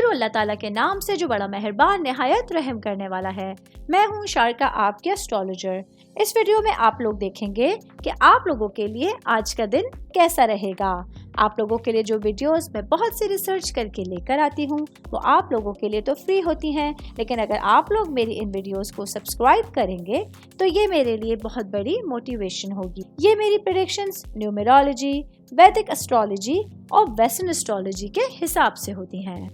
شروع اللہ تعالیٰ کے نام سے جو بڑا مہربان نہایت رحم کرنے والا ہے۔ میں ہوں شارکا، آپ کے اسٹرالوجر۔ اس ویڈیو میں آپ لوگ دیکھیں گے کہ آپ لوگوں کے لیے آج کا دن کیسا رہے گا۔ آپ لوگوں کے لیے جو ویڈیوز میں بہت سی ریسرچ کر کے لے کر آتی ہوں وہ آپ لوگوں کے لیے تو فری ہوتی ہیں، لیکن اگر آپ لوگ میری ان ویڈیوز کو سبسکرائب کریں گے تو یہ میرے لیے بہت بڑی موٹیویشن ہوگی۔ یہ میری پریڈکشنز نیومرولوجی، ویدک اسٹرالوجی اور ویسٹرن اسٹرالوجی کے حساب سے ہوتی ہیں۔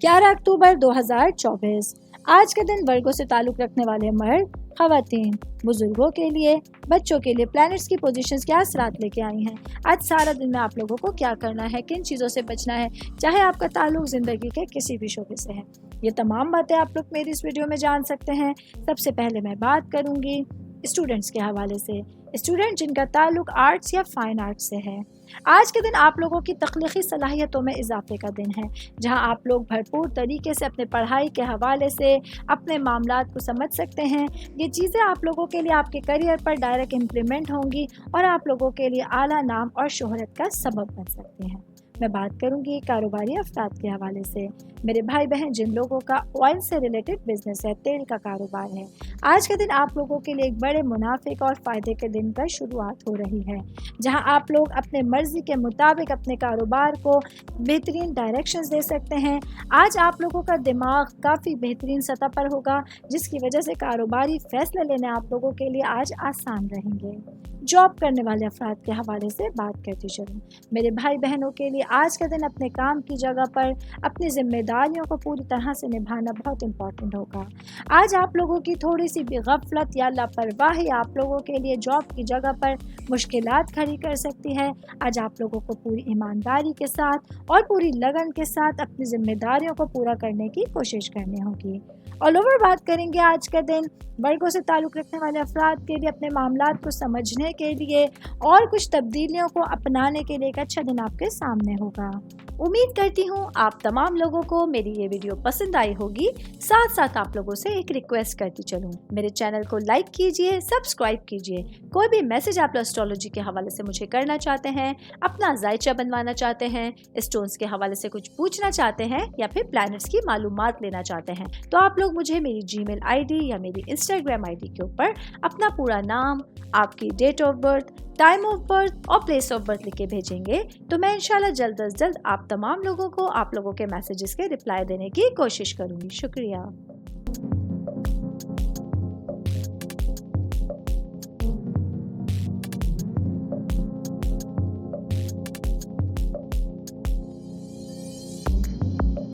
11 اکتوبر 2024 آج کا دن ورگوں سے تعلق رکھنے والے مرد، خواتین، بزرگوں کے لیے، بچوں کے لیے پلانٹس کی پوزیشنز کیا اثرات لے کے آئی ہیں۔ آج سارا دن میں آپ لوگوں کو کیا کرنا ہے، کن چیزوں سے بچنا ہے، چاہے آپ کا تعلق زندگی کے کسی بھی شعبے سے ہے، یہ تمام باتیں آپ لوگ میری اس ویڈیو میں جان سکتے ہیں۔ سب سے پہلے میں بات کروں گی اسٹوڈنٹس کے حوالے سے۔ اسٹوڈنٹ جن کا تعلق آرٹس یا فائن آرٹس سے ہے، آج کے دن آپ لوگوں کی تخلیقی صلاحیتوں میں اضافے کا دن ہے، جہاں آپ لوگ بھرپور طریقے سے اپنے پڑھائی کے حوالے سے اپنے معاملات کو سمجھ سکتے ہیں۔ یہ چیزیں آپ لوگوں کے لیے آپ کے کیریئر پر ڈائریکٹ امپلیمنٹ ہوں گی اور آپ لوگوں کے لیے اعلیٰ نام اور شہرت کا سبب بن سکتی ہیں۔ میں بات کروں گی کاروباری افراد کے حوالے سے۔ میرے بھائی بہن جن لوگوں کا آئل سے ریلیٹڈ بزنس ہے، تیل کا کاروبار ہے، آج کا دن آپ لوگوں کے لیے ایک بڑے منافع اور فائدے کے دن کا شروعات ہو رہی ہے، جہاں آپ لوگ اپنے مرضی کے مطابق اپنے کاروبار کو بہترین ڈائریکشنز دے سکتے ہیں۔ آج آپ لوگوں کا دماغ کافی بہترین سطح پر ہوگا، جس کی وجہ سے کاروباری فیصلے لینے آپ لوگوں کے لیے آج آسان رہیں گے۔ جاب کرنے والے افراد کے حوالے سے بات کرتی چلوں۔ میرے بھائی بہنوں کے لیے آج کا دن اپنے کام کی جگہ پر اپنی ذمہ داریوں کو پوری طرح سے نبھانا بہت امپورٹنٹ ہوگا۔ آج آپ لوگوں کی تھوڑی سی بھی غفلت یا لاپرواہی آپ لوگوں کے لیے جاب کی جگہ پر مشکلات کھڑی کر سکتی ہے۔ آج آپ لوگوں کو پوری ایمانداری کے ساتھ اور پوری لگن کے ساتھ اپنی ذمہ داریوں کو پورا کرنے کی کوشش کرنی ہوگی۔ آل اوور بات کریں گے آج کا دن ورگوں سے تعلق رکھنے والے افراد کے لیے اپنے معاملات کو سمجھنے کے لیے اور کچھ تبدیلیوں کو اپنانے کے لیے ایک اچھا دن آپ کے سامنے ہوگا۔ امید کرتی ہوں آپ تمام لوگوں کو میری یہ ویڈیو پسند آئی ہوگی۔ ساتھ ساتھ آپ لوگوں سے ایک ریکویسٹ کرتی چلوں، میرے چینل کو لائک کیجئے، سبسکرائب کیجئے۔ کوئی بھی میسج آپ اسٹرالوجی کے حوالے سے مجھے کرنا چاہتے ہیں، اپنا ذائچہ بنوانا چاہتے ہیں، اسٹونز کے حوالے سے کچھ پوچھنا چاہتے ہیں یا پھر پلانٹس کی معلومات لینا چاہتے ہیں، تو آپ لوگ مجھے میری جی میل آئی ڈی یا میری انسٹاگرام آئی ڈی کے اوپر اپنا پورا نام، آپ کی date of birth, time of birth اور پلیس آف برتھ لکھ کے بھیجیں گے، تو میں انشاءاللہ جلد از جلد آپ تمام لوگوں کو آپ لوگوں کے میسیجز کے رپلائی دینے کی کوشش کروں گی۔ شکریہ۔